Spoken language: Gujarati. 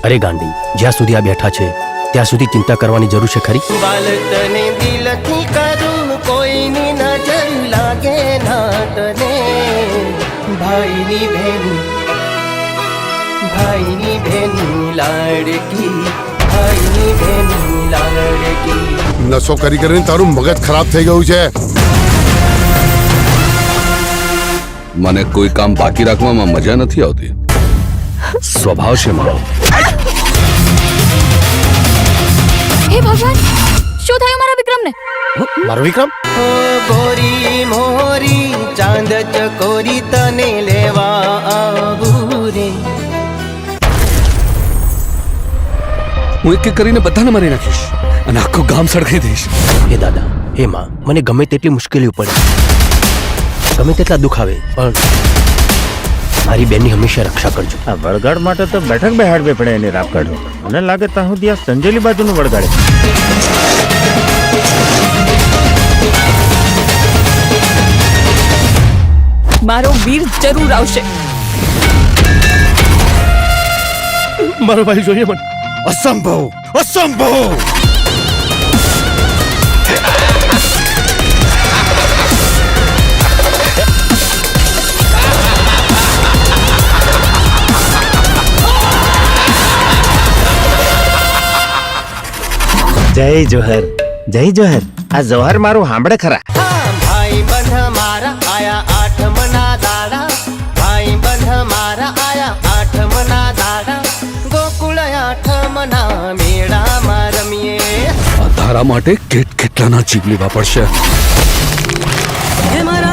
અરે ગાંડી, જ્યાં સુધી આ બેઠા છે ત્યાં સુધી ચિંતા કરવાની જરૂર છે ખરી? બાળતને દિલથી કરું, કોઈની નજર લાગે ના તને. ભાઈની બહેન લાડકી, ભાઈની બહેન લાડકી. નશો કરી કરીને તારું મગજ ખરાબ થઈ ગયું છે. મને કોઈ કામ બાકી રાખવામાં મજા નથી આવતી. સ્વભાવ છે મારો. હે ભગવાન, શું થયું મારા વિક્રમને? મારો વિક્રમ? ઓ ગોરી મોરી ચાંદ ચકોરી તને લેવા આવું રે. હું એક એક કરીને બધાને મારી નાખીશ અને આખું ગામ સળગાઈ દઈશ. હે દાદા, હે માં, મને ગમે તેટલી મુશ્કેલીઓ પડે, ગમે તેટલા દુઃખ આવે, પણ મારી બેનની હંમેશા રક્ષા કરજો. આ વળગાડ માટે તો બેઠક બેહાડવી પડે એની રાપ કાઢો. મને લાગે ત્યાં સુધી આ સંજેલી બાજુનું વળગાડે. મારો વીર જરૂર આવશે. મારો ભાઈ જોઈએ મને. અસંભવ, અસંભવ. જય જોહર, જય જોહર. આ જોહર મારું સાંભળે ખરા? હા, ભાઈ બંધ મારા આયા આઠમના દાડા. ભાઈ બંધ મારા આયા આઠમના દાડા. ગોકુળ આઠમના મેળામાં રમીએ. આ ધારા માટે કેટલાના જીવ લેવા પડશે. હે મારા